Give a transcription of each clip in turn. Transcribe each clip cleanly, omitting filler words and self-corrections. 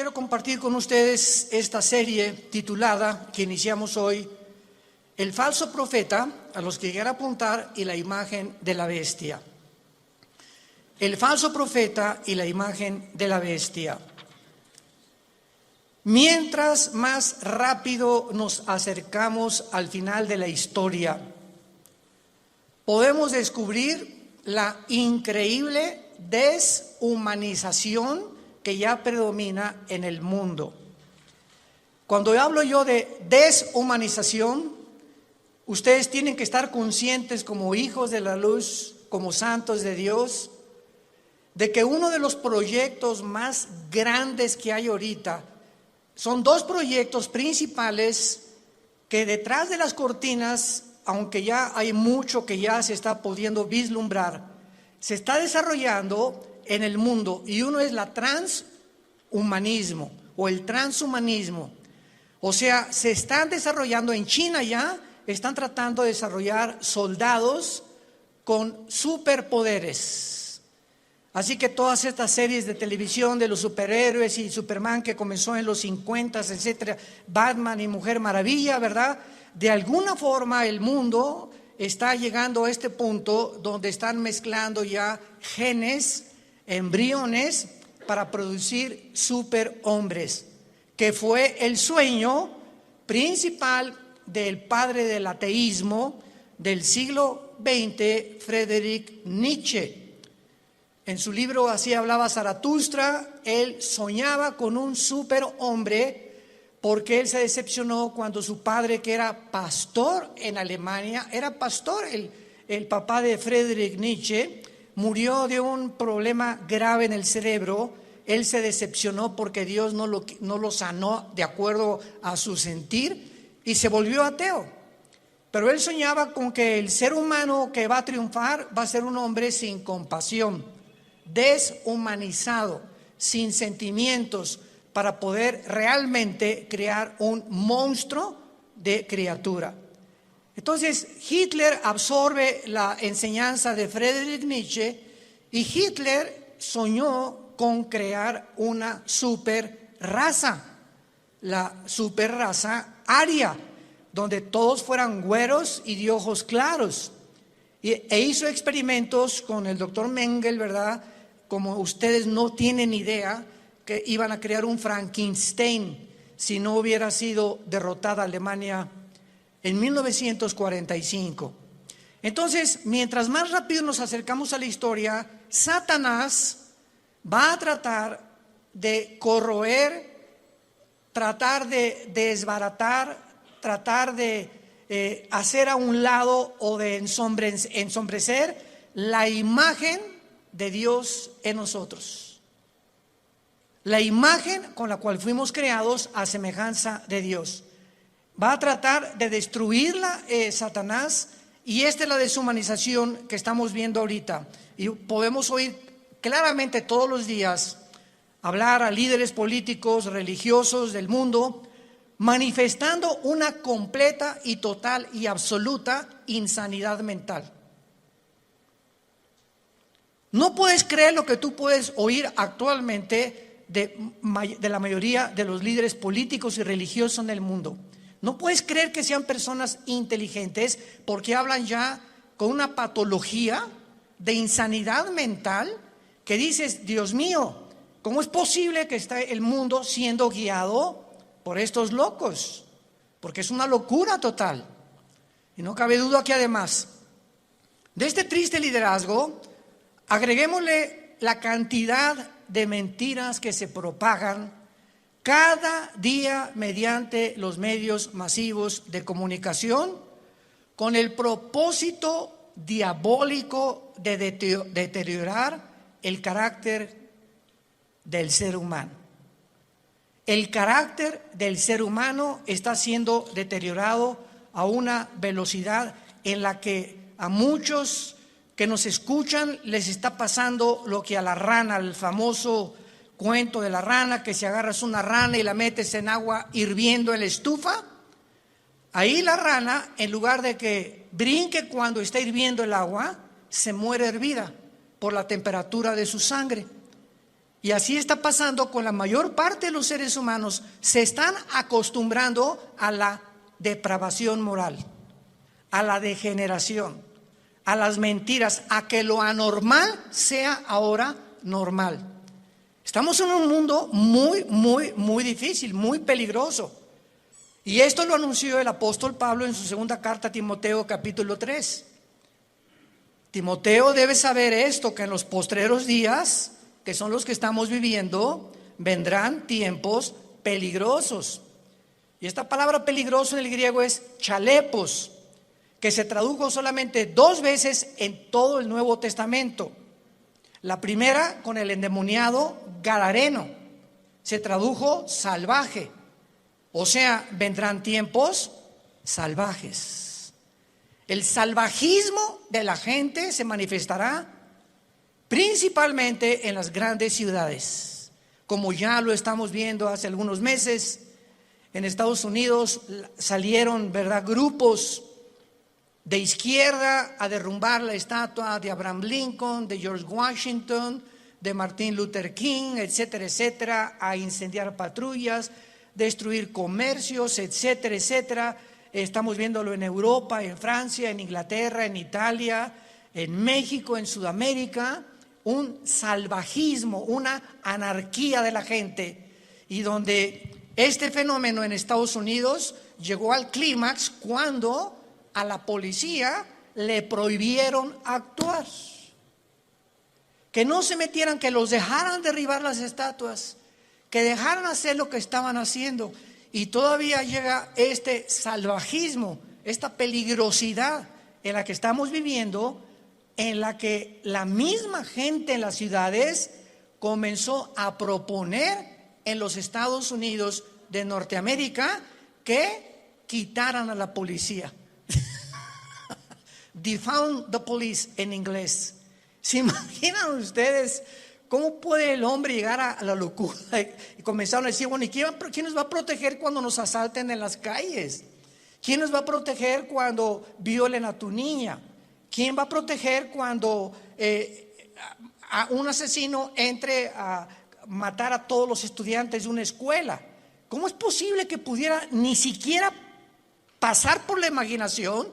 quiero compartir con ustedes esta serie titulada, que iniciamos hoy, El falso profeta, a los que quiera apuntar, y la imagen de la bestia. El falso profeta y la imagen de la bestia. Mientras más rápido nos acercamos al final de la historia, podemos descubrir la increíble deshumanización que ya predomina en el mundo. Cuando hablo yo de deshumanización, ustedes tienen que estar conscientes como hijos de la luz, como santos de Dios, de que uno de los proyectos más grandes que hay ahorita son dos proyectos principales que detrás de las cortinas, aunque ya hay mucho que ya se está pudiendo vislumbrar, se está desarrollando en el mundo, y uno es la transhumanismo o el transhumanismo. O sea, se están desarrollando en China ya, están tratando de desarrollar soldados con superpoderes. Así que todas estas series de televisión de los superhéroes y Superman que comenzó en los 50, etcétera, Batman y Mujer Maravilla, ¿verdad? De alguna forma el mundo está llegando a este punto donde están mezclando ya genes, embriones, para producir superhombres, que fue el sueño principal del padre del ateísmo del siglo XX, Friedrich Nietzsche. En su libro Así hablaba Zaratustra, él soñaba con un superhombre porque él se decepcionó cuando su padre, que era pastor en Alemania, era pastor, el papá de Friedrich Nietzsche, murió de un problema grave en el cerebro. Él se decepcionó porque Dios no lo sanó de acuerdo a su sentir y se volvió ateo. Pero él soñaba con que el ser humano que va a triunfar va a ser un hombre sin compasión, deshumanizado, sin sentimientos, para poder realmente crear un monstruo de criatura. Entonces Hitler absorbe la enseñanza de Friedrich Nietzsche y Hitler soñó con crear una super raza, la super raza aria, donde todos fueran güeros y de ojos claros. E hizo experimentos con el doctor Mengele, ¿verdad? Como ustedes no tienen idea, que iban a crear un Frankenstein si no hubiera sido derrotada Alemania en 1945. Entonces, mientras más rápido nos acercamos a la historia, Satanás va a tratar de corroer, tratar de desbaratar, tratar de hacer a un lado o de ensombrecer la imagen de Dios en nosotros. La imagen con la cual fuimos creados a semejanza de Dios. Va a tratar de destruirla Satanás, y esta es la deshumanización que estamos viendo ahorita. Y podemos oír claramente todos los días hablar a líderes políticos, religiosos del mundo, manifestando una completa y total y absoluta insanidad mental. No puedes creer lo que tú puedes oír actualmente de la mayoría de los líderes políticos y religiosos en el mundo. No puedes creer que sean personas inteligentes, porque hablan ya con una patología de insanidad mental que dices, Dios mío, ¿cómo es posible que esté el mundo siendo guiado por estos locos? Porque es una locura total. Y no cabe duda que además de este triste liderazgo, agreguémosle la cantidad de mentiras que se propagan cada día mediante los medios masivos de comunicación, con el propósito diabólico de deteriorar el carácter del ser humano. El carácter del ser humano está siendo deteriorado a una velocidad en la que a muchos que nos escuchan les está pasando lo que a la rana, el famoso cuento de la rana, que si agarras una rana y la metes en agua hirviendo en la estufa, ahí la rana, en lugar de que brinque cuando está hirviendo el agua, se muere hervida por la temperatura de su sangre. Y así está pasando con la mayor parte de los seres humanos. Se están acostumbrando a la depravación moral, a la degeneración, a las mentiras, a que lo anormal sea ahora normal. Estamos en un mundo muy difícil, muy peligroso. Y esto lo anunció el apóstol Pablo en su segunda carta a Timoteo, capítulo 3. Timoteo debe saber esto, que en los postreros días, que son los que estamos viviendo, vendrán tiempos peligrosos. Y esta palabra peligroso en el griego es chalepos, que se tradujo solamente 2 veces en todo el Nuevo Testamento. La primera con el endemoniado gadareno, se tradujo salvaje. O sea, vendrán tiempos salvajes. El salvajismo de la gente se manifestará principalmente en las grandes ciudades, como ya lo estamos viendo hace algunos meses. En Estados Unidos salieron, ¿verdad?, grupos de izquierda a derrumbar la estatua de Abraham Lincoln, de George Washington, de Martin Luther King, etcétera, etcétera, a incendiar patrullas, destruir comercios, etcétera, etcétera. Estamos viéndolo en Europa, en Francia, en Inglaterra, en Italia, en México, en Sudamérica. Un salvajismo, una anarquía de la gente, y donde este fenómeno en Estados Unidos llegó al clímax cuando a la policía le prohibieron actuar, que no se metieran, que los dejaran derribar las estatuas, que dejaran hacer lo que estaban haciendo. Y todavía llega este salvajismo, esta peligrosidad en la que estamos viviendo, en la que la misma gente en las ciudades comenzó a proponer en los Estados Unidos de Norteamérica que quitaran a la policía. Defund the police en inglés. ¿Se imaginan ustedes cómo puede el hombre llegar a la locura? Y comenzaron a decir, bueno, ¿y quién nos va a proteger cuando nos asalten en las calles? ¿Quién nos va a proteger cuando violen a tu niña? ¿Quién va a proteger cuando a un asesino entre a matar a todos los estudiantes de una escuela? ¿Cómo es posible que pudiera ni siquiera pasar por la imaginación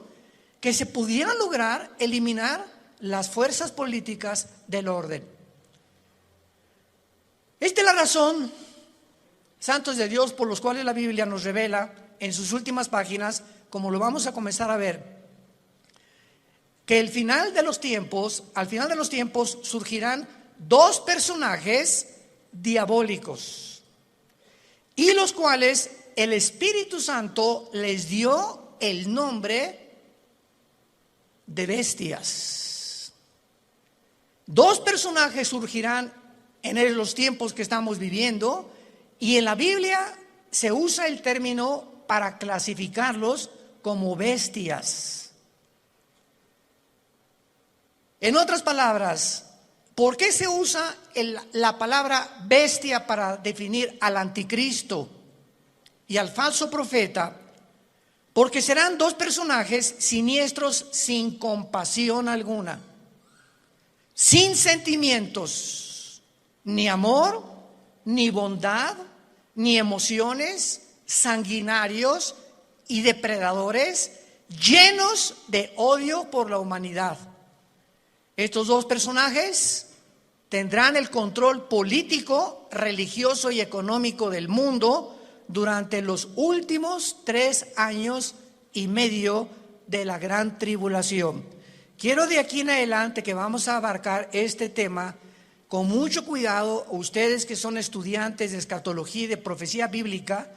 que se pudiera lograr eliminar las fuerzas políticas del orden? Esta es la razón, santos de Dios, por los cuales la Biblia nos revela en sus últimas páginas, como lo vamos a comenzar a ver, que al final de los tiempos surgirán 2 personajes diabólicos, y los cuales el Espíritu Santo les dio el nombre de bestias. 2 personajes surgirán en los tiempos que estamos viviendo, y en la Biblia se usa el término para clasificarlos como bestias. En otras palabras, ¿por qué se usa la palabra bestia para definir al anticristo y al falso profeta? Porque serán 2 personajes siniestros, sin compasión alguna, sin sentimientos, ni amor, ni bondad, ni emociones, sanguinarios y depredadores, llenos de odio por la humanidad. Estos 2 personajes tendrán el control político, religioso y económico del mundo durante los últimos 3 años y medio de la gran tribulación. Quiero de aquí en adelante que vamos a abarcar este tema con mucho cuidado, ustedes que son estudiantes de escatología y de profecía bíblica,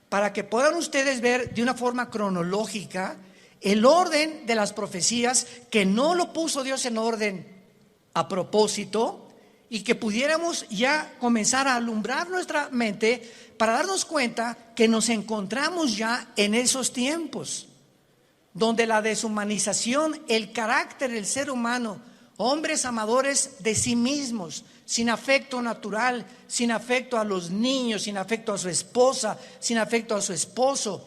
para que puedan ustedes ver de una forma cronológica el orden de las profecías, que no lo puso Dios en orden a propósito, y que pudiéramos ya comenzar a alumbrar nuestra mente para darnos cuenta que nos encontramos ya en esos tiempos donde la deshumanización, el carácter del ser humano, hombres amadores de sí mismos, sin afecto natural, sin afecto a los niños, sin afecto a su esposa, sin afecto a su esposo,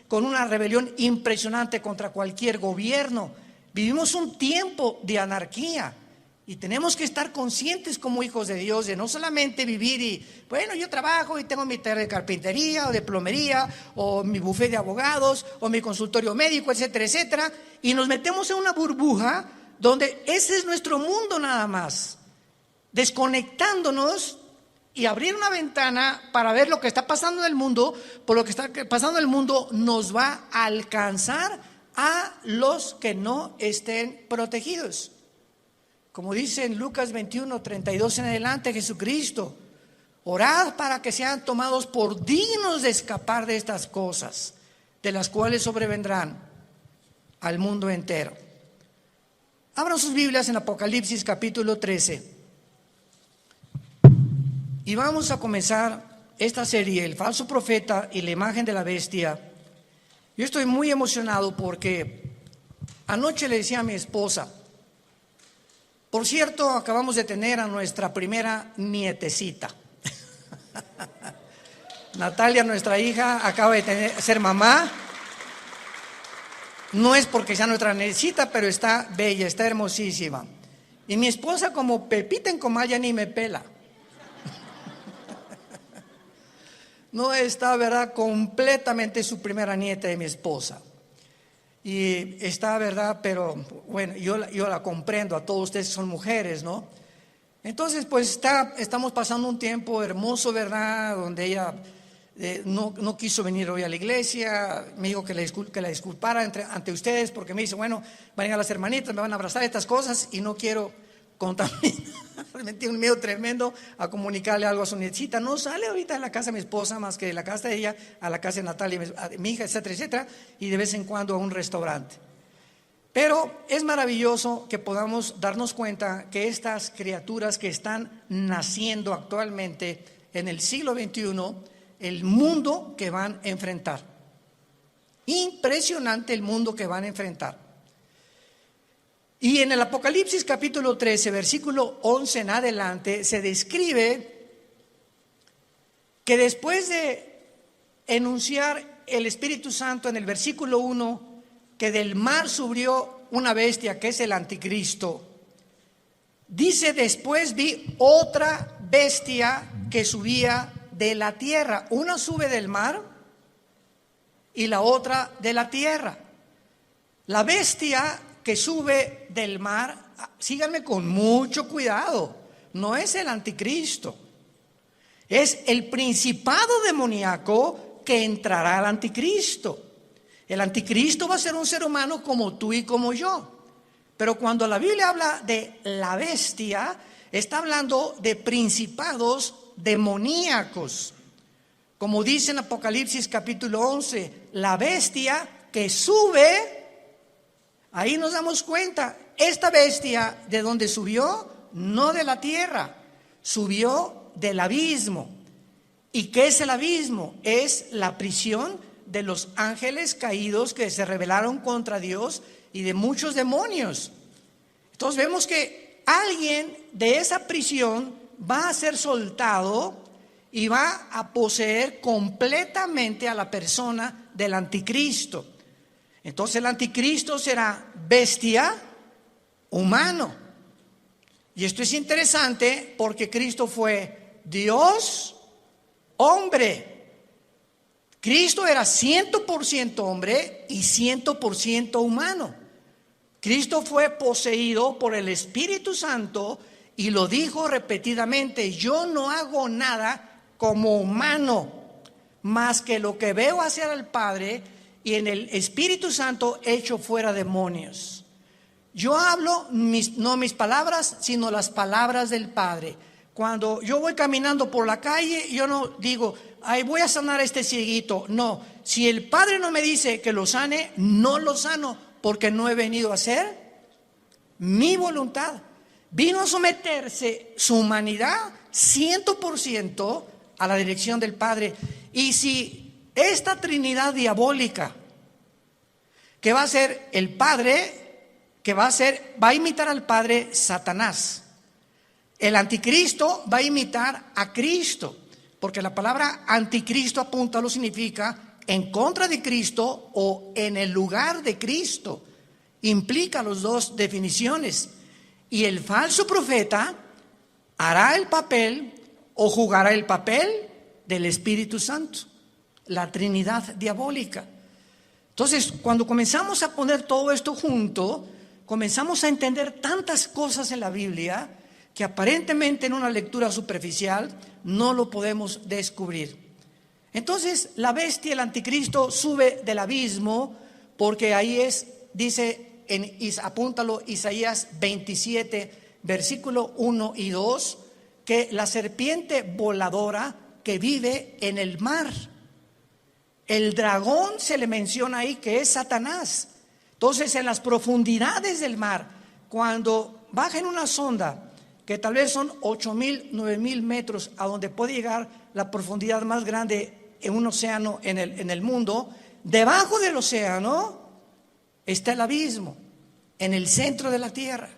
con una rebelión impresionante contra cualquier gobierno. Vivimos un tiempo de anarquía, Y tenemos que estar conscientes como hijos de Dios de no solamente vivir y, bueno, yo trabajo y tengo mi taller de carpintería o de plomería o mi bufete de abogados o mi consultorio médico, etcétera, etcétera. Y nos metemos en una burbuja donde ese es nuestro mundo nada más. Desconectándonos y abrir una ventana para ver lo que está pasando en el mundo, por lo que está pasando en el mundo nos va a alcanzar a los que no estén protegidos. Como dice en Lucas 21, 32 en adelante, Jesucristo, orad para que sean tomados por dignos de escapar de estas cosas, de las cuales sobrevendrán al mundo entero. Abran sus Biblias en Apocalipsis capítulo 13. Y vamos a comenzar esta serie, El falso profeta y la imagen de la bestia. Yo estoy muy emocionado porque anoche le decía a mi esposa, por cierto, acabamos de tener a nuestra primera nietecita. Natalia, nuestra hija, acaba de ser mamá. No es porque sea nuestra nietecita, pero está bella, está hermosísima. Y mi esposa, como Pepita en comal, ya ni me pela. No está, ¿verdad? Completamente su primera nieta de mi esposa. Y está, ¿verdad? Pero bueno, yo la comprendo, a todos ustedes son mujeres, ¿no? Entonces, pues estamos pasando un tiempo hermoso, ¿verdad? Donde ella no quiso venir hoy a la iglesia, me dijo que la disculpara ante ustedes, porque me dice, bueno, van a ir a las hermanitas, me van a abrazar estas cosas y no quiero contaminar. Me tiene un miedo tremendo a comunicarle algo a su nietecita. No sale ahorita de la casa de mi esposa más que de la casa de ella a la casa de Natalia, mi hija, etcétera, etcétera, y de vez en cuando a un restaurante. Pero es maravilloso que podamos darnos cuenta que estas criaturas que están naciendo actualmente en el siglo XXI, el mundo que van a enfrentar. Impresionante el mundo que van a enfrentar. Y en el Apocalipsis capítulo 13, versículo 11 en adelante, se describe que después de enunciar el Espíritu Santo en el versículo 1, que del mar subió una bestia que es el anticristo, dice: después vi otra bestia que subía de la tierra. Una sube del mar y la otra de la tierra. La bestia que sube del mar, síganme con mucho cuidado, no es el anticristo, es el principado demoníaco que entrará al anticristo. El anticristo va a ser un ser humano como tú y como yo, pero cuando la Biblia habla de la bestia, está hablando de principados demoníacos, como dice en Apocalipsis capítulo 11, la bestia que sube. Ahí nos damos cuenta, esta bestia, ¿de dónde subió? No de la tierra, subió del abismo. ¿Y qué es el abismo? Es la prisión de los ángeles caídos que se rebelaron contra Dios y de muchos demonios. Entonces vemos que alguien de esa prisión va a ser soltado y va a poseer completamente a la persona del anticristo. Entonces el anticristo será bestia, humano. Y esto es interesante porque Cristo fue Dios, hombre. Cristo era 100% hombre y 100% humano. Cristo fue poseído por el Espíritu Santo y lo dijo repetidamente: yo no hago nada como humano, más que lo que veo hacer al Padre, y en el Espíritu Santo echo fuera demonios. Yo hablo no mis palabras, sino las palabras del Padre. Cuando yo voy caminando por la calle, yo no digo, ay, voy a sanar a este cieguito. No, si el Padre no me dice que lo sane, no lo sano, porque no he venido a hacer mi voluntad. Vino a someterse su humanidad 100% a la dirección del Padre. Y si esta Trinidad diabólica, que va a ser el Padre, va a imitar al Padre, Satanás. El anticristo va a imitar a Cristo, porque la palabra anticristo apunta, lo significa en contra de Cristo o en el lugar de Cristo. Implica las dos definiciones. Y el falso profeta hará el papel o jugará el papel del Espíritu Santo, la Trinidad diabólica. Entonces, cuando comenzamos a poner todo esto junto, comenzamos a entender tantas cosas en la Biblia que aparentemente en una lectura superficial no lo podemos descubrir. Entonces, la bestia, el anticristo, sube del abismo, porque ahí dice, apúntalo, Isaías 27, versículo 1 y 2, que la serpiente voladora que vive en el mar. El dragón se le menciona ahí que es Satanás. Entonces, en las profundidades del mar, cuando baja en una sonda, que tal vez son 8,000, 9,000 metros, a donde puede llegar la profundidad más grande en un océano en el mundo, debajo del océano está el abismo, en el centro de la tierra.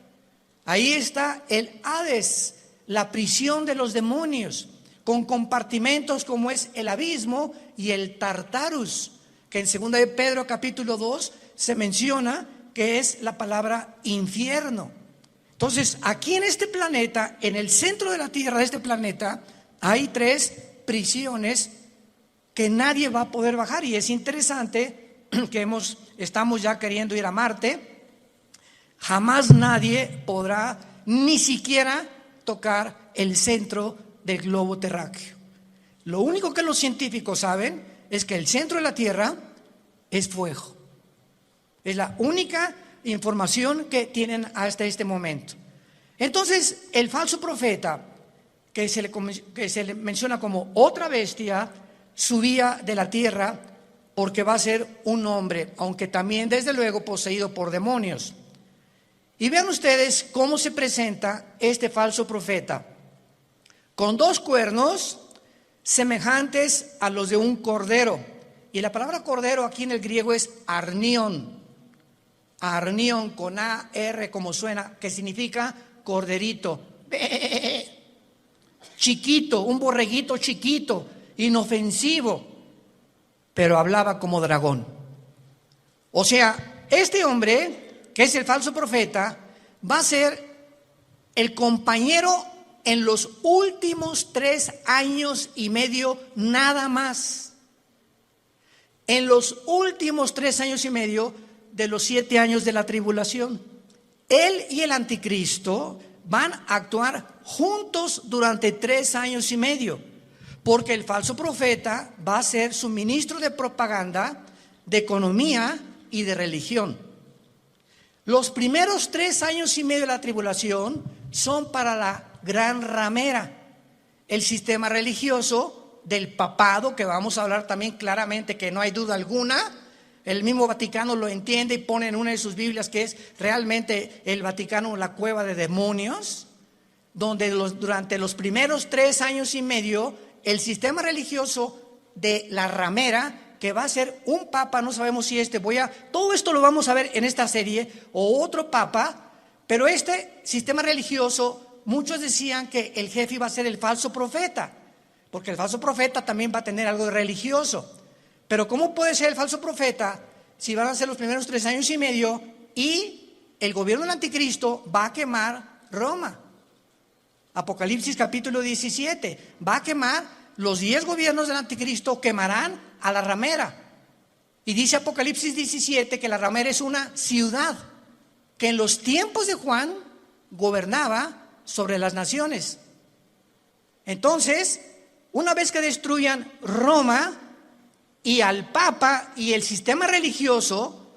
Ahí está el Hades, la prisión de los demonios, con compartimentos como es el abismo y el Tartarus, que en 2 de Pedro capítulo 2 se menciona que es la palabra infierno. Entonces, aquí en este planeta, en el centro de la tierra de este planeta, hay 3 prisiones que nadie va a poder bajar. Y es interesante que estamos ya queriendo ir a Marte. Jamás nadie podrá ni siquiera tocar el centro del globo terráqueo. Lo único que los científicos saben es que el centro de la Tierra es fuego. Es la única información que tienen hasta este momento. Entonces, el falso profeta, que se le menciona como otra bestia, subía de la tierra porque va a ser un hombre, aunque también desde luego poseído por demonios. Y vean ustedes cómo se presenta este falso profeta, con 2 cuernos semejantes a los de un cordero. Y la palabra cordero aquí en el griego es arnión. Arnión con A-R como suena, que significa corderito. Chiquito, un borreguito chiquito, inofensivo, pero hablaba como dragón. O sea, este hombre, que es el falso profeta, va a ser el compañero en los últimos 3 años y medio nada más. En los últimos 3 años y medio de los 7 años de la tribulación. Él y el anticristo van a actuar juntos durante 3 años y medio, porque el falso profeta va a ser su ministro de propaganda, de economía y de religión. Los primeros 3 años y medio de la tribulación son para la gran ramera, el sistema religioso del papado, que vamos a hablar también claramente, que no hay duda alguna. El mismo Vaticano lo entiende y pone en una de sus Biblias que es realmente el Vaticano la cueva de demonios, donde durante los primeros 3 años y medio el sistema religioso de la ramera, que va a ser un papa, no sabemos si todo esto lo vamos a ver en esta serie, o otro papa, pero este sistema religioso, muchos decían que el jefe iba a ser el falso profeta, porque el falso profeta también va a tener algo de religioso. Pero ¿cómo puede ser el falso profeta si van a ser los primeros 3 años y medio y el gobierno del anticristo va a quemar Roma? Apocalipsis capítulo 17, va a quemar los 10 gobiernos del anticristo, quemarán a la ramera. Y dice Apocalipsis 17 que la ramera es una ciudad que en los tiempos de Juan gobernaba sobre las naciones. Entonces, una vez que destruyan Roma y al Papa y el sistema religioso,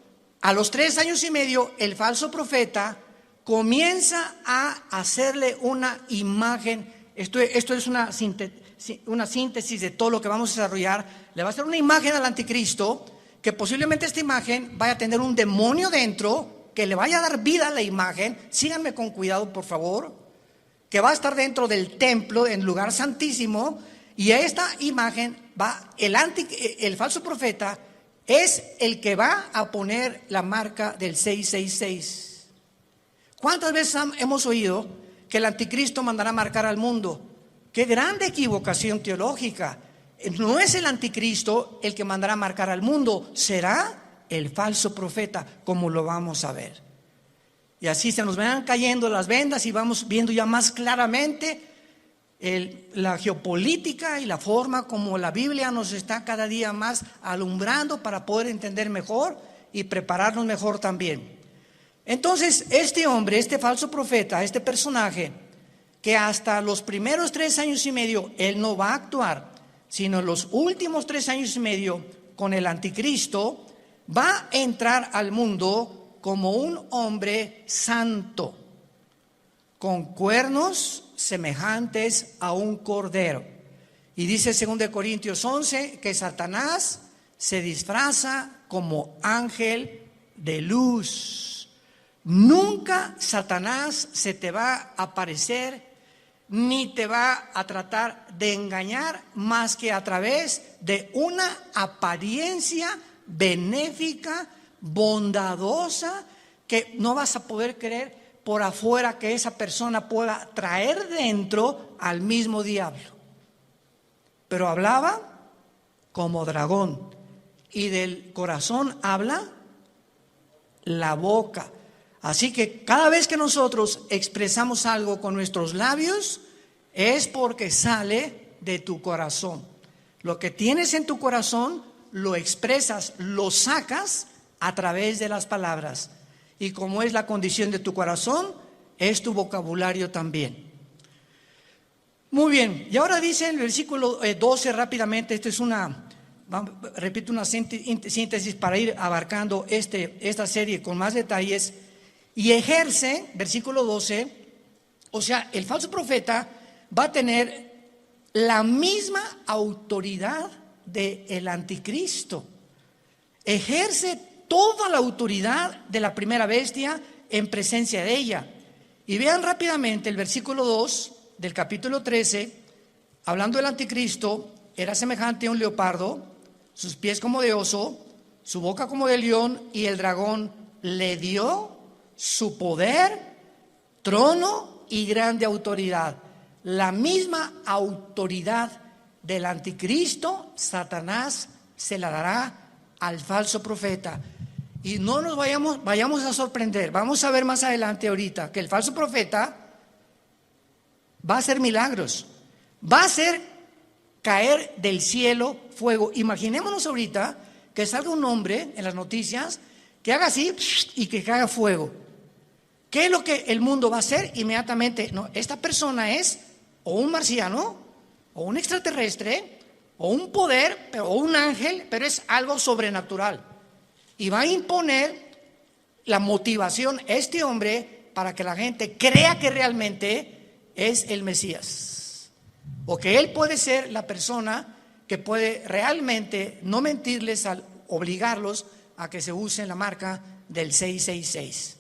a los 3 años y medio, el falso profeta comienza a hacerle una imagen. Esto es una síntesis de todo lo que vamos a desarrollar. Le va a hacer una imagen al anticristo, que posiblemente esta imagen vaya a tener un demonio dentro, que le vaya a dar vida a la imagen. Síganme con cuidado, por favor. Que va a estar dentro del templo, en lugar santísimo. Y a esta imagen el falso profeta es el que va a poner la marca del 666. ¿Cuántas veces hemos oído que el anticristo mandará marcar al mundo? ¡Qué grande equivocación teológica! No es el anticristo el que mandará marcar al mundo, será el falso profeta, como lo vamos a ver. Y así se nos van cayendo las vendas y vamos viendo ya más claramente la geopolítica y la forma como la Biblia nos está cada día más alumbrando para poder entender mejor y prepararnos mejor también. Entonces, este hombre, este falso profeta, este personaje, que hasta los primeros 3 años y medio él no va a actuar, sino los últimos 3 años y medio con el anticristo, va a entrar al mundo como un hombre santo, con cuernos semejantes a un cordero. Y dice 2 Corintios 11 que Satanás se disfraza como ángel de luz. Nunca Satanás se te va a aparecer ni te va a tratar de engañar más que a través de una apariencia benéfica, bondadosa, que no vas a poder creer por afuera que esa persona pueda traer dentro al mismo diablo. Pero hablaba como dragón, y del corazón habla la boca. Así que cada vez que nosotros expresamos algo con nuestros labios, es porque sale de tu corazón. Lo que tienes en tu corazón, lo expresas, lo sacas a través de las palabras. Y como es la condición de tu corazón, es tu vocabulario también. Muy bien, y ahora dice en el versículo 12 rápidamente, esto es repito, una síntesis para ir abarcando esta serie con más detalles. Y ejerce, versículo 12, o sea, el falso profeta va a tener la misma autoridad del anticristo. Ejerce toda la autoridad de la primera bestia en presencia de ella. Y vean rápidamente el versículo 2 del capítulo 13, hablando del anticristo, era semejante a un leopardo, sus pies como de oso, su boca como de león, y el dragón le dio su poder, trono y grande autoridad. La misma autoridad del anticristo, Satanás se la dará al falso profeta. Y no nos vayamos a sorprender. Vamos a ver más adelante ahorita que el falso profeta va a hacer milagros, va a hacer caer del cielo fuego. Imaginémonos ahorita que salga un hombre en las noticias que haga así y que caiga fuego. ¿Qué es lo que el mundo va a hacer inmediatamente? No, esta persona es o un marciano, o un extraterrestre, o un poder, o un ángel, pero es algo sobrenatural. Y va a imponer la motivación a este hombre para que la gente crea que realmente es el Mesías, o que él puede ser la persona que puede realmente no mentirles al obligarlos a que se usen la marca del 666.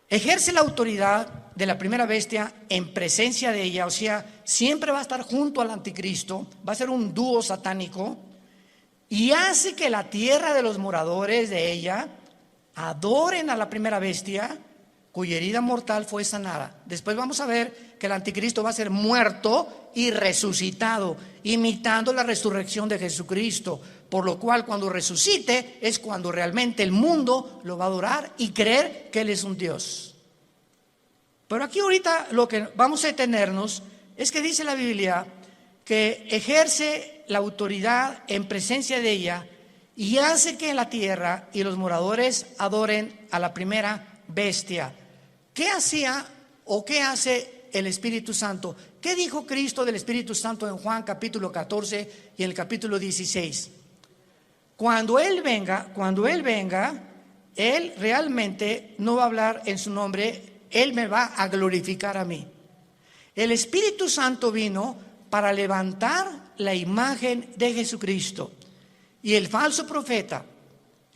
Ejerce la autoridad de la primera bestia en presencia de ella, o sea, siempre va a estar junto al anticristo, va a ser un dúo satánico, y hace que la tierra de los moradores de ella adoren a la primera bestia, cuya herida mortal fue sanada. Después vamos a ver que el anticristo va a ser muerto y resucitado, imitando la resurrección de Jesucristo, por lo cual cuando resucite es cuando realmente el mundo lo va a adorar y creer que Él es un Dios. Pero aquí ahorita lo que vamos a detenernos es que dice la Biblia que ejerce la autoridad en presencia de ella y hace que la tierra y los moradores adoren a la primera bestia. ¿Qué hacía o qué hace el Espíritu Santo? ¿Qué dijo Cristo del Espíritu Santo en Juan capítulo 14 y en el capítulo 16? Cuando Él venga, Él realmente no va a hablar en su nombre, Él me va a glorificar a mí. El Espíritu Santo vino para levantar la imagen de Jesucristo, y el falso profeta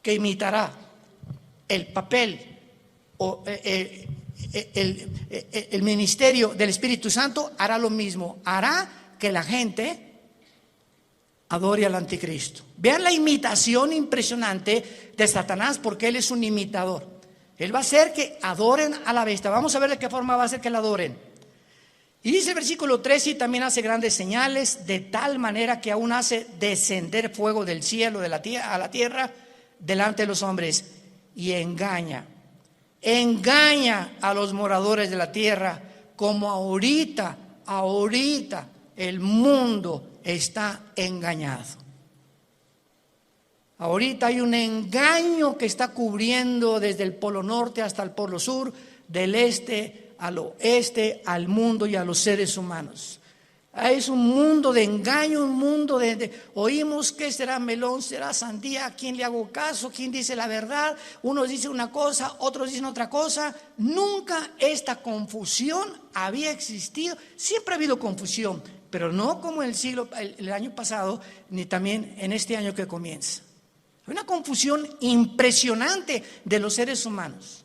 que imitará el papel o el ministerio del Espíritu Santo hará lo mismo, hará que la gente adore al anticristo. Vean la imitación impresionante de Satanás, porque él es un imitador. Él va a hacer que adoren a la bestia. Vamos a ver de qué forma va a hacer que la adoren. Y dice el versículo 13, y también hace grandes señales, de tal manera que aún hace descender fuego del cielo a la tierra delante de los hombres, y engaña. engaña a los moradores de la tierra, como ahorita el mundo está engañado. Ahorita hay un engaño que está cubriendo desde el polo norte hasta el polo sur, del este al oeste, al mundo y a los seres humanos. Es un mundo de engaño, un mundo oímos que será melón, será sandía, ¿a quién le hago caso? ¿Quién dice la verdad? Unos dicen una cosa, otros dicen otra cosa. Nunca esta confusión había existido. Siempre ha habido confusión, pero no como el año pasado, ni también en este año que comienza. Hay una confusión impresionante de los seres humanos.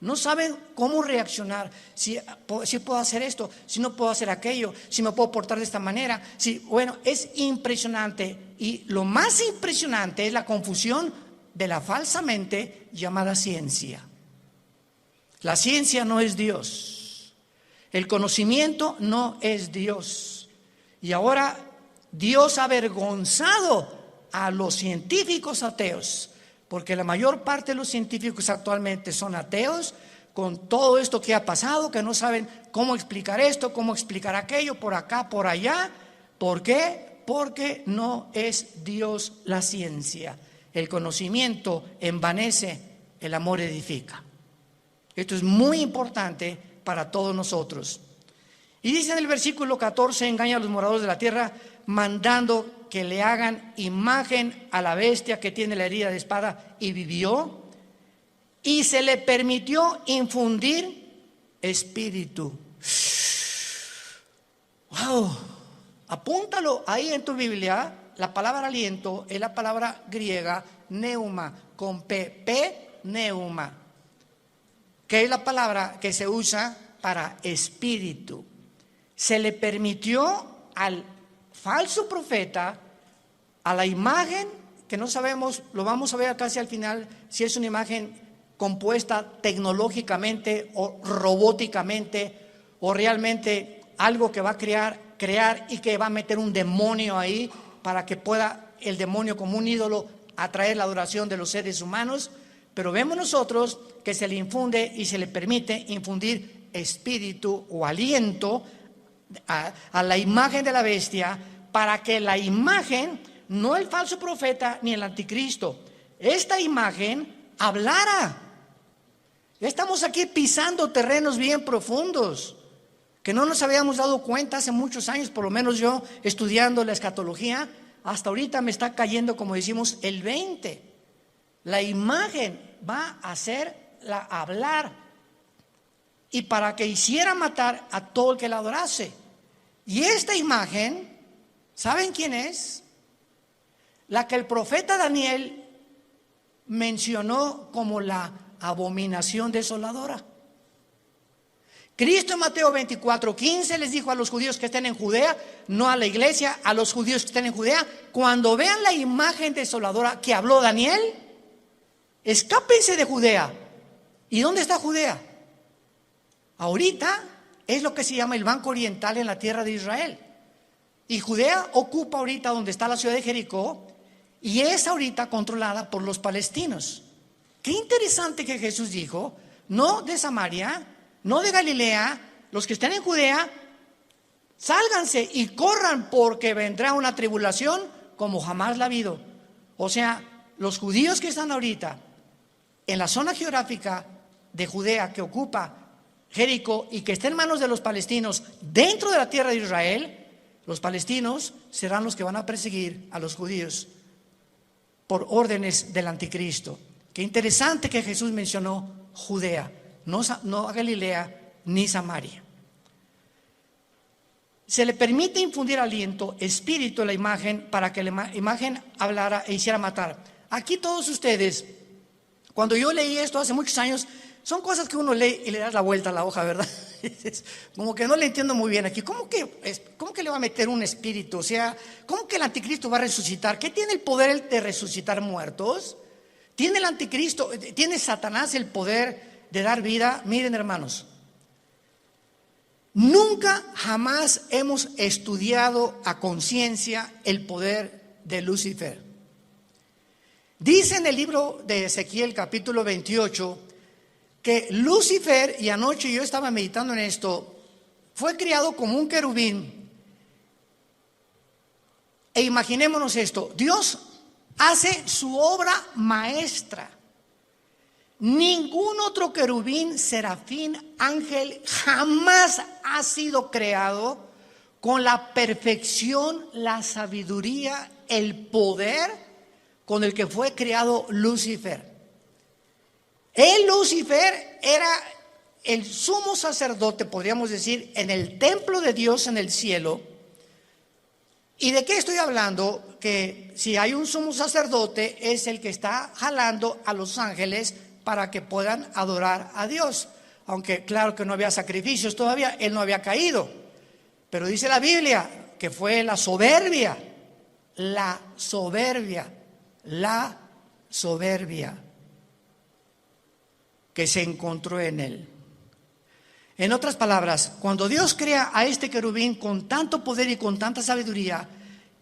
No saben cómo reaccionar, si puedo hacer esto, si no puedo hacer aquello, si me puedo portar de esta manera. Bueno, es impresionante. Y lo más impresionante es la confusión de la falsamente llamada ciencia. La ciencia no es Dios. El conocimiento no es Dios. Y ahora Dios ha avergonzado a los científicos ateos, porque la mayor parte de los científicos actualmente son ateos, con todo esto que ha pasado, que no saben cómo explicar esto, cómo explicar aquello, por acá, por allá. ¿Por qué? Porque no es Dios la ciencia. El conocimiento envanece, el amor edifica. Esto es muy importante para todos nosotros. Y dice en el versículo 14, engaña a los moradores de la tierra, mandando que le hagan imagen a la bestia que tiene la herida de espada y vivió, y se le permitió infundir espíritu. ¡Wow! Apúntalo ahí en tu Biblia. La palabra aliento es la palabra griega neuma, con P, neuma, que es la palabra que se usa para espíritu. Se le permitió al falso profeta, a la imagen, que no sabemos, lo vamos a ver casi al final, si es una imagen compuesta tecnológicamente o robóticamente, o realmente algo que va a crear y que va a meter un demonio ahí para que pueda el demonio como un ídolo atraer la adoración de los seres humanos. Pero vemos nosotros que se le infunde y se le permite infundir espíritu o aliento a la imagen de la bestia, para que la imagen, no el falso profeta ni el anticristo, esta imagen hablara. Estamos aquí pisando terrenos bien profundos que no nos habíamos dado cuenta hace muchos años, por lo menos yo estudiando la escatología, hasta ahorita me está cayendo, como decimos, el 20. La imagen va a hacerla hablar, y para que hiciera matar a todo el que la adorase. Y esta imagen, ¿saben quién es? La que el profeta Daniel mencionó como la abominación desoladora. Cristo en Mateo 24:15 les dijo a los judíos que estén en Judea, no a la iglesia, a los judíos que estén en Judea: cuando vean la imagen desoladora que habló Daniel, escápense de Judea. ¿Y dónde está Judea? Ahorita es lo que se llama el Banco Oriental en la tierra de Israel. Y Judea ocupa ahorita donde está la ciudad de Jericó, y es ahorita controlada por los palestinos. Qué interesante que Jesús dijo: no de Samaria, no de Galilea, los que estén en Judea, sálganse y corran, porque vendrá una tribulación como jamás la ha habido. O sea, los judíos que están ahorita en la zona geográfica de Judea que ocupa Jericó y que está en manos de los palestinos dentro de la tierra de Israel, los palestinos serán los que van a perseguir a los judíos por órdenes del anticristo. Qué interesante que Jesús mencionó Judea, no a Galilea ni Samaria. Se le permite infundir aliento, espíritu a la imagen, para que la imagen hablara e hiciera matar. Aquí todos ustedes, cuando yo leí esto hace muchos años, son cosas que uno lee y le das la vuelta a la hoja, ¿verdad? Como que no le entiendo muy bien aquí. ¿Cómo que le va a meter un espíritu? O sea, ¿cómo que el anticristo va a resucitar? ¿Qué tiene el poder de resucitar muertos? ¿Tiene el anticristo, tiene Satanás el poder de dar vida? Miren, hermanos, nunca jamás hemos estudiado a conciencia el poder de Lucifer. Dice en el libro de Ezequiel capítulo 28 que Lucifer, y anoche yo estaba meditando en esto, fue criado como un querubín. E imaginémonos esto, Dios hace su obra maestra. Ningún otro querubín, serafín, ángel jamás ha sido creado con la perfección, la sabiduría, el poder con el que fue creado Lucifer. Lucifer era el sumo sacerdote, podríamos decir, en el templo de Dios en el cielo. ¿Y de qué estoy hablando? Que si hay un sumo sacerdote, es el que está jalando a los ángeles para que puedan adorar a Dios. Aunque claro que no había sacrificios todavía, él no había caído. Pero dice la Biblia que fue la soberbia que se encontró en él. En otras palabras, cuando Dios crea a este querubín con tanto poder y con tanta sabiduría,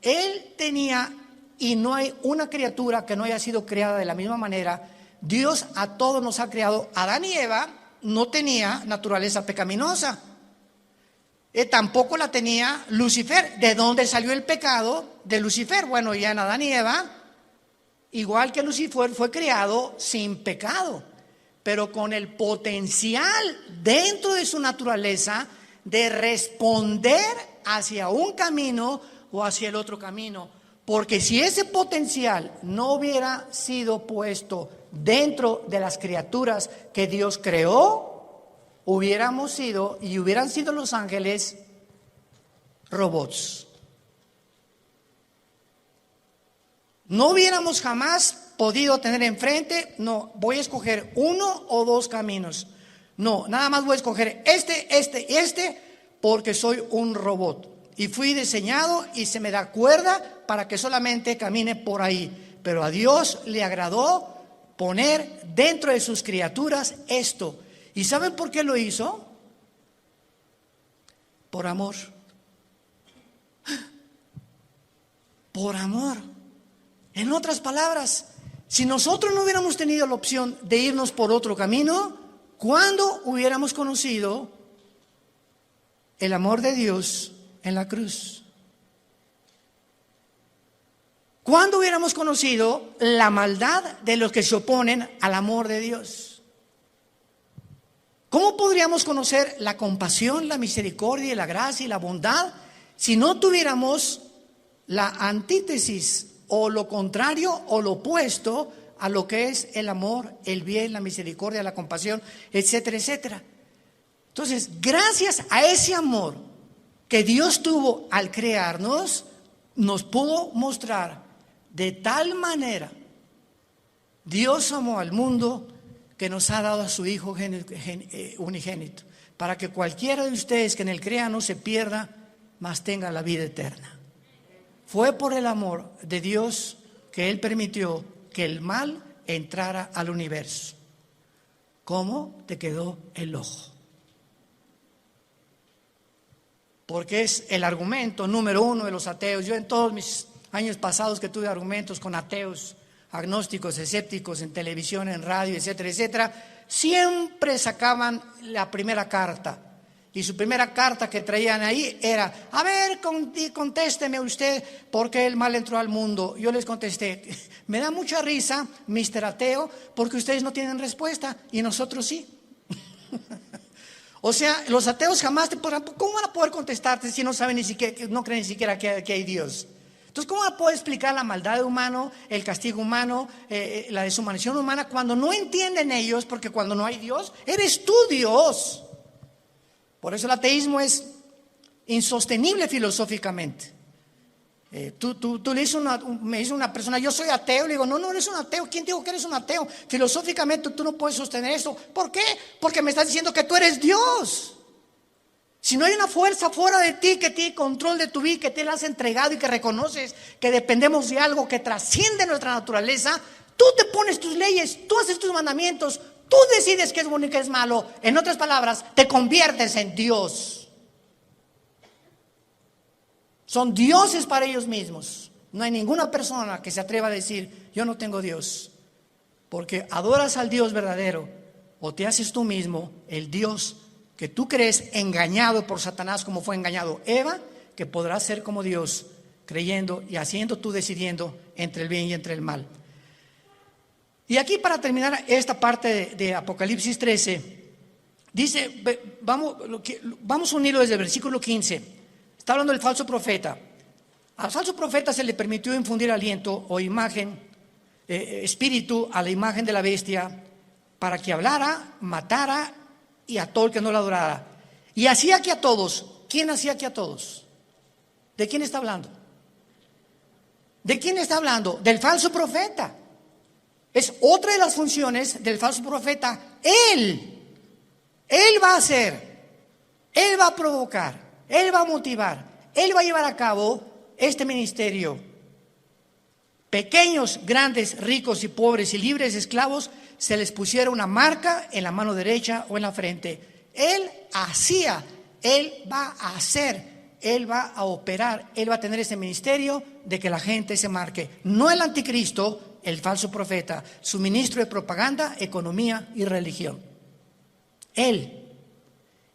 él tenía, y no hay una criatura que no haya sido creada de la misma manera. Dios a todos nos ha creado. Adán y Eva no tenía naturaleza pecaminosa. Tampoco la tenía Lucifer. ¿De dónde salió el pecado de Lucifer? Bueno, ya en Adán y Eva, igual que Lucifer, fue creado sin pecado, pero con el potencial dentro de su naturaleza de responder hacia un camino o hacia el otro camino. Porque si ese potencial no hubiera sido puesto dentro de las criaturas que Dios creó, hubieran sido los ángeles robots. No hubiéramos jamás podido tener enfrente, no, voy a escoger uno o dos caminos. No, nada más voy a escoger este, porque soy un robot. Y fui diseñado y se me da cuerda para que solamente camine por ahí. Pero a Dios le agradó poner dentro de sus criaturas esto. ¿Y saben por qué lo hizo? Por amor. Por amor. En otras palabras, si nosotros no hubiéramos tenido la opción de irnos por otro camino, ¿cuándo hubiéramos conocido el amor de Dios en la cruz? ¿Cuándo hubiéramos conocido la maldad de los que se oponen al amor de Dios? ¿Cómo podríamos conocer la compasión, la misericordia, la gracia y la bondad si no tuviéramos la antítesis o lo contrario o lo opuesto a lo que es el amor, el bien, la misericordia, la compasión, etcétera, etcétera? Entonces, gracias a ese amor que Dios tuvo al crearnos, nos pudo mostrar de tal manera. Dios amó al mundo que nos ha dado a su Hijo unigénito, para que cualquiera de ustedes que en él crea no se pierda, mas tenga la vida eterna. Fue por el amor de Dios que él permitió que el mal entrara al universo. ¿Cómo te quedó el ojo? Porque es el argumento número uno de los ateos. Yo en todos mis años pasados que tuve argumentos con ateos, agnósticos, escépticos, en televisión, en radio, etcétera, etcétera, siempre sacaban la primera carta. Y su primera carta que traían ahí era: a ver, contésteme usted, ¿por qué el mal entró al mundo? Yo les contesté: me da mucha risa, Mr. Ateo, porque ustedes no tienen respuesta y nosotros sí. O sea, los ateos jamás te podrán, ¿cómo van a poder contestarte si no saben ni siquiera, no creen ni siquiera que hay Dios? Entonces, ¿cómo van a poder explicar la maldad humana, el castigo humano, la deshumanización humana, cuando no entienden ellos? Porque cuando no hay Dios, eres tú Dios. Por eso el ateísmo es insostenible filosóficamente. Tú le dices me dice una persona: yo soy ateo. Le digo: no eres un ateo. ¿Quién te dijo que eres un ateo? Filosóficamente tú no puedes sostener eso. ¿Por qué? Porque me estás diciendo que tú eres Dios. Si no hay una fuerza fuera de ti que tiene control de tu vida, que te la has entregado y que reconoces que dependemos de algo que trasciende nuestra naturaleza, tú te pones tus leyes, tú haces tus mandamientos, tú decides qué es bueno y qué es malo. En otras palabras, te conviertes en Dios. Son dioses para ellos mismos. No hay ninguna persona que se atreva a decir: yo no tengo Dios. Porque adoras al Dios verdadero o te haces tú mismo el Dios que tú crees, engañado por Satanás como fue engañado Eva, que podrás ser como Dios, creyendo y haciendo tú, decidiendo entre el bien y entre el mal. Y aquí, para terminar esta parte de Apocalipsis 13, dice, vamos a unirlo desde el versículo 15. Está hablando del falso profeta. Al falso profeta se le permitió infundir aliento o imagen, espíritu a la imagen de la bestia, para que hablara, matara y a todo el que no la adorara. Y hacía que a todos. ¿Quién hacía que a todos? ¿De quién está hablando? ¿De quién está hablando? Del falso profeta. Es otra de las funciones del falso profeta. Él va a hacer, él va a provocar, él va a motivar, él va a llevar a cabo este ministerio. Pequeños, grandes, ricos y pobres y libres, esclavos, se les pusiera una marca en la mano derecha o en la frente. Él hacía, él va a hacer, él va a operar, él va a tener ese ministerio de que la gente se marque. No el anticristo, el falso profeta, su ministro de propaganda, economía y religión. Él.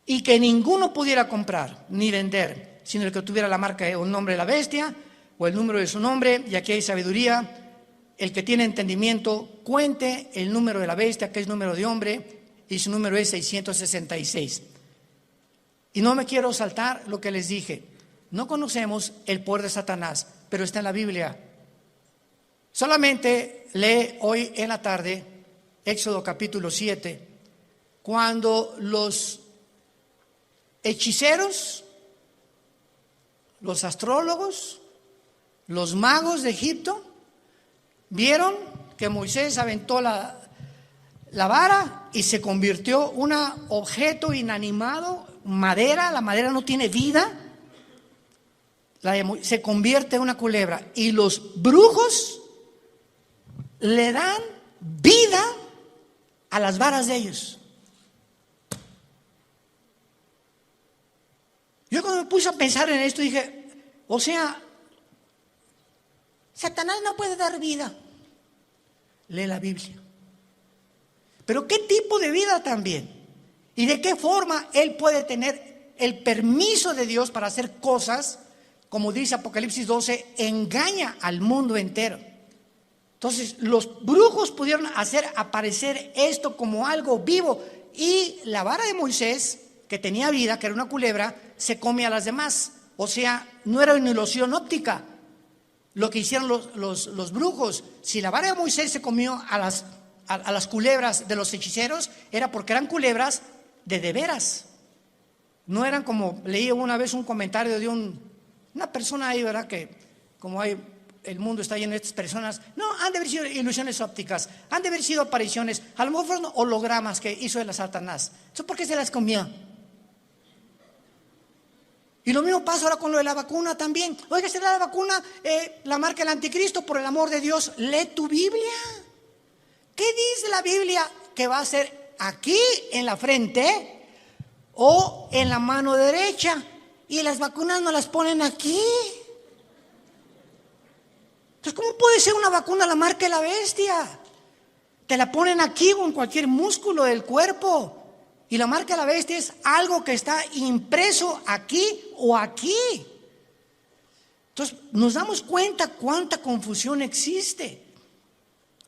Y que ninguno pudiera comprar ni vender, sino el que tuviera la marca o el nombre de la bestia o el número de su nombre. Y aquí hay sabiduría. El que tiene entendimiento, cuente el número de la bestia, que es número de hombre, y su número es 666. Y no me quiero saltar lo que les dije. No conocemos el poder de Satanás, pero está en la Biblia. Solamente lee hoy en la tarde Éxodo capítulo 7, cuando los hechiceros, los astrólogos, los magos de Egipto vieron que Moisés aventó la vara y se convirtió un objeto inanimado, madera. La madera no tiene vida, se convierte en una culebra, y los brujos le dan vida a las varas de ellos. Yo cuando me puse a pensar en esto dije, o sea, Satanás no puede dar vida. Lee la Biblia. Pero ¿qué tipo de vida también? ¿Y de qué forma él puede tener el permiso de Dios para hacer cosas? Como dice Apocalipsis 12, engaña al mundo entero. Entonces los brujos pudieron hacer aparecer esto como algo vivo, y la vara de Moisés, que tenía vida, que era una culebra, se come a las demás. O sea, no era una ilusión óptica lo que hicieron los brujos. Si la vara de Moisés se comió a las culebras de los hechiceros, era porque eran culebras de veras. No eran como, leí una vez un comentario de una persona ahí, ¿verdad? Que como el mundo está lleno de estas personas, no, han de haber sido ilusiones ópticas, han de haber sido apariciones, a lo mejor fueron hologramas que hizo el Satanás. ¿Eso por qué se las comió? Y lo mismo pasa ahora con lo de la vacuna también. Oiga, ¿será la vacuna la marca del anticristo? Por el amor de Dios, lee tu Biblia. ¿Qué dice la Biblia que va a ser aquí en la frente o en la mano derecha? Y las vacunas no las ponen aquí. Entonces, ¿cómo puede ser una vacuna la marca de la bestia? Te la ponen aquí o en cualquier músculo del cuerpo. Y la marca de la bestia es algo que está impreso aquí o aquí. Entonces nos damos cuenta cuánta confusión existe.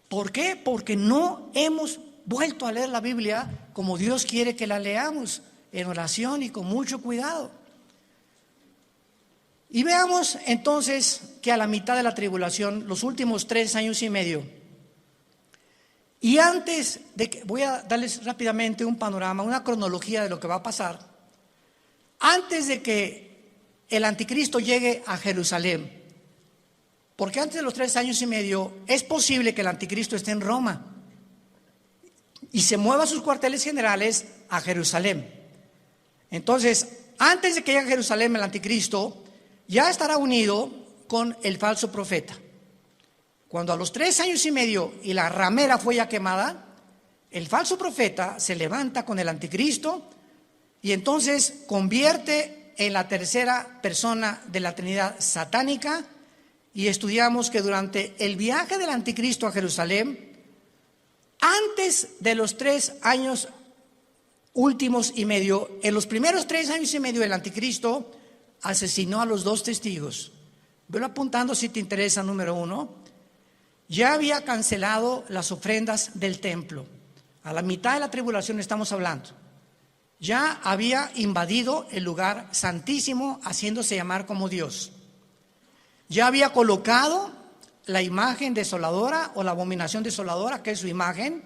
¿Por qué? Porque no hemos vuelto a leer la Biblia como Dios quiere que la leamos, en oración y con mucho cuidado. Y veamos entonces que a la mitad de la tribulación, los últimos 3 años y medio, y antes de que, voy a darles rápidamente un panorama, una cronología de lo que va a pasar. Antes de que el anticristo llegue a Jerusalén, porque antes de los 3 años y medio es posible que el anticristo esté en Roma y se mueva sus cuarteles generales a Jerusalén. Entonces, antes de que llegue a Jerusalén el anticristo, ya estará unido con el falso profeta. Cuando a los 3 años y medio y la ramera fue ya quemada, el falso profeta se levanta con el anticristo y entonces convierte en la tercera persona de la Trinidad satánica. Y estudiamos que durante el viaje del anticristo a Jerusalén, Antes de los 3 años últimos y medio, en los primeros 3 años y medio, el anticristo asesinó a los 2 testigos. Velo apuntando si te interesa. Número 1, ya había cancelado las ofrendas del templo. A la mitad de la tribulación estamos hablando. Ya había invadido el lugar santísimo, haciéndose llamar como Dios. Ya había colocado la imagen desoladora o la abominación desoladora, que es su imagen,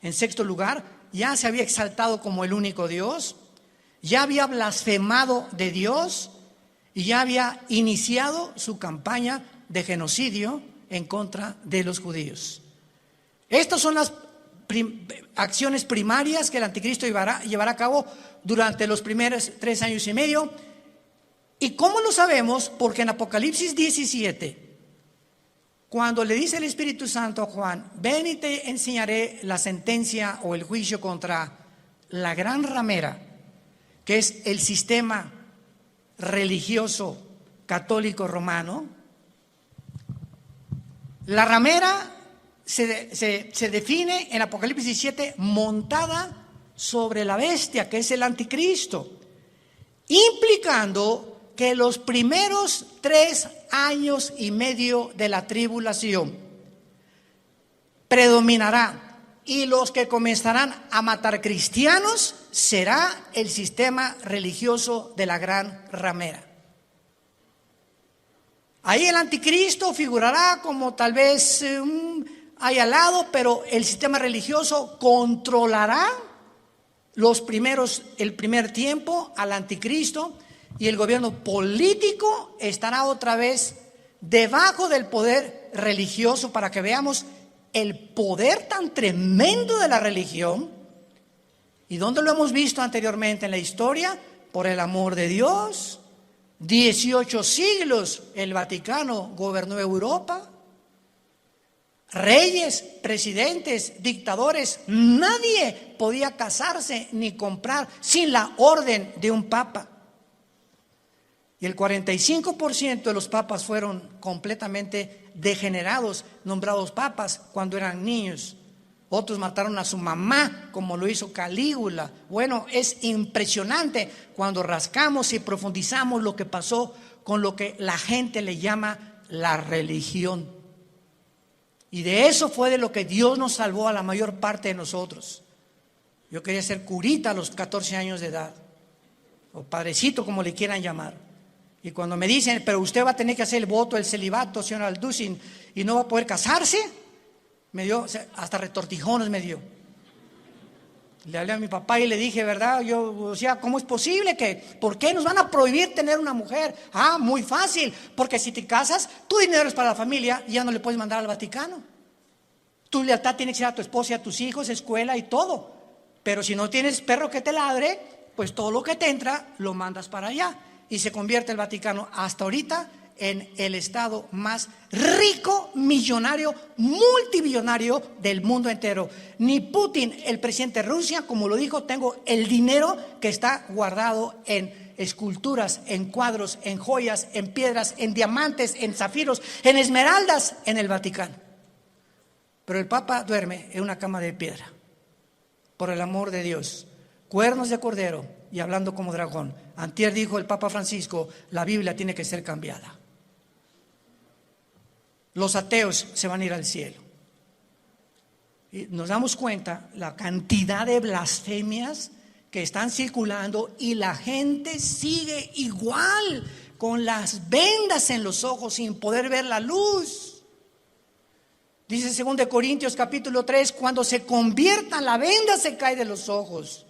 en 6º lugar. Ya se había exaltado como el único Dios. Ya había blasfemado de Dios y ya había iniciado su campaña de genocidio en contra de los judíos. Estas son las acciones primarias que el anticristo llevará a cabo durante los primeros 3 años y medio. ¿Y cómo lo sabemos? Porque en Apocalipsis 17, cuando le dice el Espíritu Santo a Juan: ven y te enseñaré la sentencia o el juicio contra la gran ramera, que es el sistema religioso católico romano. La ramera se define en Apocalipsis 17 montada sobre la bestia, que es el anticristo, implicando que los primeros 3 años y medio de la tribulación predominará, y los que comenzarán a matar cristianos será el sistema religioso de la gran ramera. Ahí el anticristo figurará como tal vez ahí al lado, pero el sistema religioso controlará el primer tiempo al anticristo, y el gobierno político estará otra vez debajo del poder religioso, para que veamos el poder tan tremendo de la religión. ¿Y dónde lo hemos visto anteriormente en la historia? Por el amor de Dios. 18 siglos el Vaticano gobernó Europa. Reyes, presidentes, dictadores, nadie podía casarse ni comprar sin la orden de un papa. Y el 45% de los papas fueron completamente degenerados, nombrados papas cuando eran niños. Otros mataron a su mamá, como lo hizo Calígula. Bueno, es impresionante cuando rascamos y profundizamos lo que pasó con lo que la gente le llama la religión. Y de eso fue de lo que Dios nos salvó a la mayor parte de nosotros. Yo quería ser curita a los 14 años de edad, o padrecito, como le quieran llamar. Y cuando me dicen: pero usted va a tener que hacer el voto del celibato, señor Alducin, y no va a poder casarse, me dio, hasta retortijones me dio. Le hablé a mi papá y le dije: ¿verdad? Yo decía: ¿cómo es posible que, por qué nos van a prohibir tener una mujer? Ah, muy fácil, porque si te casas, tu dinero es para la familia y ya no le puedes mandar al Vaticano. Tu lealtad tiene que ser a tu esposa y a tus hijos, escuela y todo. Pero si no tienes perro que te ladre, pues todo lo que te entra lo mandas para allá. Y se convierte el Vaticano hasta ahorita en el estado más rico, millonario, multibillonario del mundo entero. Ni Putin, el presidente de Rusia, como lo dijo: tengo el dinero que está guardado en esculturas, en cuadros, en joyas, en piedras, en diamantes, en zafiros, en esmeraldas, en el Vaticano. Pero el Papa duerme en una cama de piedra, por el amor de Dios. Cuernos de cordero y hablando como dragón. Antier dijo el Papa Francisco: la Biblia tiene que ser cambiada. Los ateos se van a ir al cielo. Y nos damos cuenta la cantidad de blasfemias que están circulando, y la gente sigue igual, con las vendas en los ojos, sin poder ver la luz. Dice 2 Corintios capítulo 3: cuando se conviertan, la venda se cae de los ojos.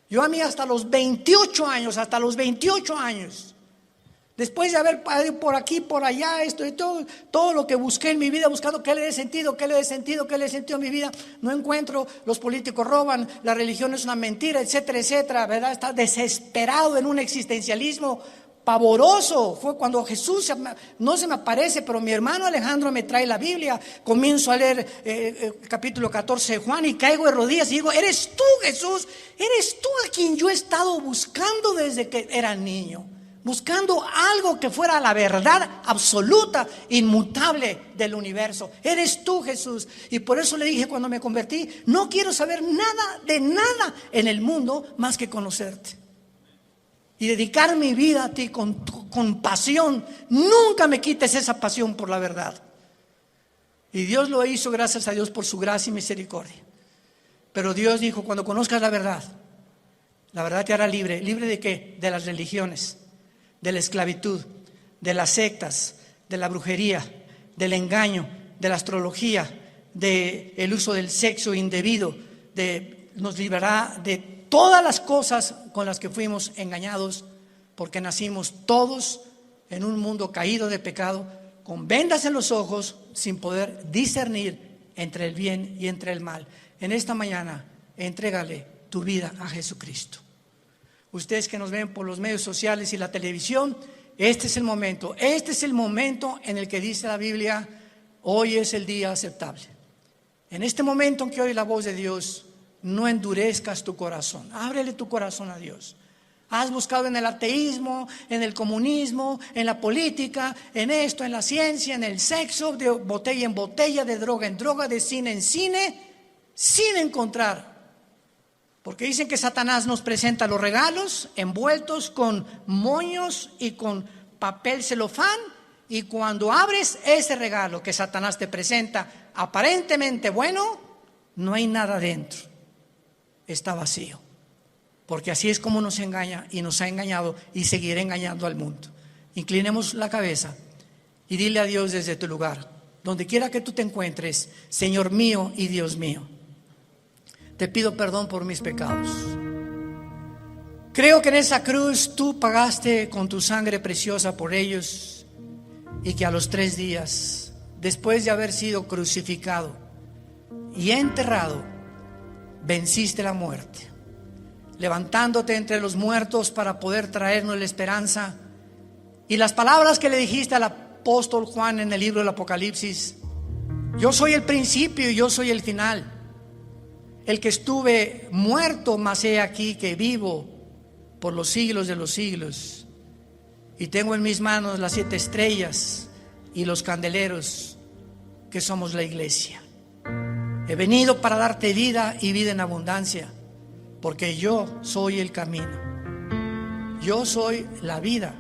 Yo a mí hasta los 28 años, después de haber ido por aquí, por allá, esto y todo lo que busqué en mi vida, buscando qué le dé sentido a mi vida, no encuentro. Los políticos roban, la religión es una mentira, etcétera, etcétera, ¿verdad? Está desesperado en un existencialismo pavoroso. Fue cuando Jesús no se me aparece, pero mi hermano Alejandro me trae la Biblia. Comienzo a leer capítulo 14 de Juan y caigo de rodillas y digo: eres tú, Jesús, eres tú a quien yo he estado buscando desde que era niño. buscando algo que fuera la verdad absoluta, inmutable del universo. Eres tú, Jesús. Y por eso le dije cuando me convertí, no quiero saber nada de nada en el mundo más que conocerte. Y dedicar mi vida a ti con pasión. Nunca me quites esa pasión por la verdad. Y Dios lo hizo, gracias a Dios, por su gracia y misericordia. Pero Dios dijo, cuando conozcas la verdad te hará libre. ¿Libre de qué? De las religiones, de la esclavitud, de las sectas, de la brujería, del engaño, de la astrología, del uso del sexo indebido, nos librará de todas las cosas con las que fuimos engañados, porque nacimos todos en un mundo caído de pecado, con vendas en los ojos, sin poder discernir entre el bien y entre el mal. En esta mañana, entrégale tu vida a Jesucristo. Ustedes que nos ven por los medios sociales y la televisión, este es el momento en el que dice la Biblia, hoy es el día aceptable. En este momento en que oye la voz de Dios, no endurezcas tu corazón, ábrele tu corazón a Dios. Has buscado en el ateísmo, en el comunismo, en la política, en esto, en la ciencia, en el sexo, de botella en botella, de droga en droga, de cine en cine, sin encontrar. Porque dicen que Satanás nos presenta los regalos envueltos con moños y con papel celofán, y cuando abres ese regalo que Satanás te presenta aparentemente bueno, no hay nada dentro, está vacío. Porque así es como nos engaña y nos ha engañado y seguirá engañando al mundo. Inclinemos la cabeza y dile a Dios desde tu lugar, donde quiera que tú te encuentres, Señor mío y Dios mío, te pido perdón por mis pecados. Creo que en esa cruz tú pagaste con tu sangre preciosa por ellos, y que a los 3 días, después de haber sido crucificado y enterrado, venciste la muerte, levantándote entre los muertos para poder traernos la esperanza. Y las palabras que le dijiste al apóstol Juan en el libro del Apocalipsis: yo soy el principio y yo soy el final, el que estuve muerto, mas he aquí que vivo por los siglos de los siglos, y tengo en mis manos las 7 estrellas y los candeleros, que somos la iglesia. He venido para darte vida y vida en abundancia, porque yo soy el camino, yo soy la vida,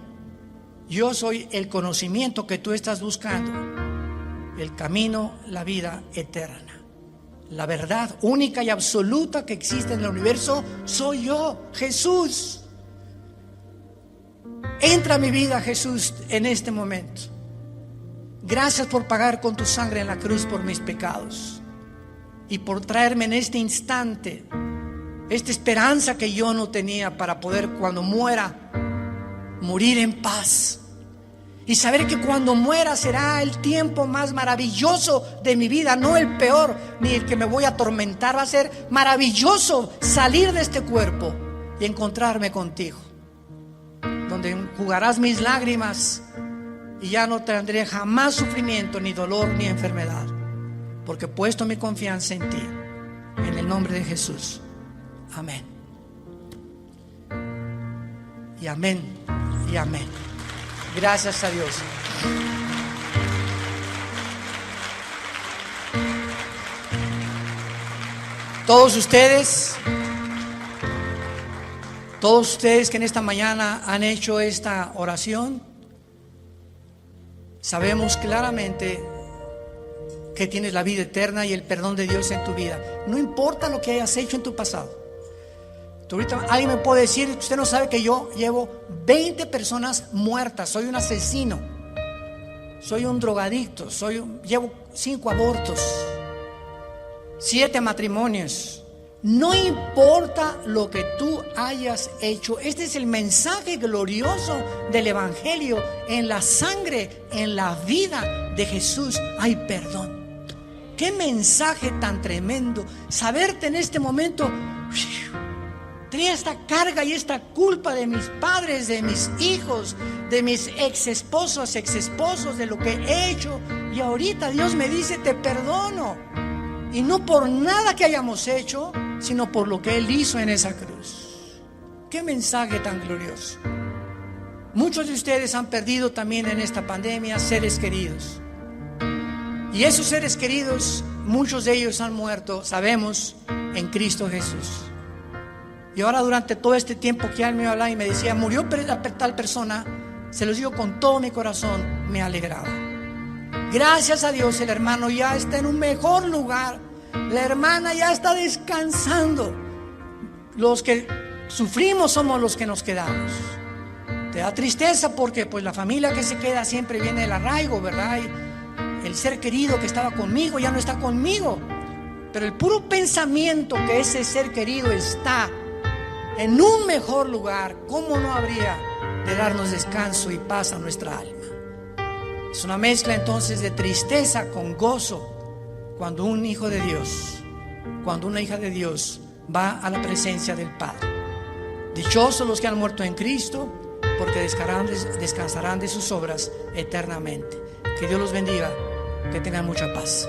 yo soy el conocimiento que tú estás buscando, el camino, la vida eterna, la verdad única y absoluta que existe en el universo. Soy yo, Jesús. Entra a mi vida, Jesús, en este momento. Gracias por pagar con tu sangre en la cruz por mis pecados y por traerme en este instante esta esperanza que yo no tenía, para poder, cuando muera, morir en paz y saber que cuando muera será el tiempo más maravilloso de mi vida, no el peor ni el que me voy a atormentar. Va a ser maravilloso salir de este cuerpo y encontrarme contigo, donde enjugarás mis lágrimas y ya no tendré jamás sufrimiento, ni dolor, ni enfermedad, porque he puesto mi confianza en ti, en el nombre de Jesús. Amén. Y amén. Y amén. Gracias a Dios. Todos ustedes que en esta mañana han hecho esta oración, sabemos claramente que tienes la vida eterna y el perdón de Dios en tu vida. No importa lo que hayas hecho en tu pasado. Ahorita alguien me puede decir: usted no sabe que yo llevo 20 personas muertas, soy un asesino, soy un drogadicto, llevo 5 abortos, 7 matrimonios. No importa lo que tú hayas hecho, este es el mensaje glorioso del Evangelio. En la sangre, en la vida de Jesús hay perdón. Qué mensaje tan tremendo, saberte en este momento: tenía esta carga y esta culpa de mis padres, de mis hijos, de mis exesposos, de lo que he hecho, y ahorita Dios me dice: te perdono. Y no por nada que hayamos hecho, sino por lo que Él hizo en esa cruz. Qué mensaje tan glorioso. Muchos de ustedes han perdido también en esta pandemia seres queridos. Y esos seres queridos, muchos de ellos han muerto, sabemos, en Cristo Jesús. Y ahora durante todo este tiempo que él me hablaba y me decía, murió tal persona, se los digo con todo mi corazón, me alegraba. Gracias a Dios, el hermano ya está en un mejor lugar. La hermana ya está descansando. Los que sufrimos somos los que nos quedamos. Te da tristeza porque pues la familia que se queda siempre viene del arraigo, ¿verdad? Y el ser querido que estaba conmigo ya no está conmigo. Pero el puro pensamiento que ese ser querido está en un mejor lugar, ¿cómo no habría de darnos descanso y paz a nuestra alma? Es una mezcla entonces de tristeza con gozo cuando un hijo de Dios, cuando una hija de Dios va a la presencia del Padre. Dichosos los que han muerto en Cristo, porque descansarán de sus obras eternamente. Que Dios los bendiga, que tengan mucha paz.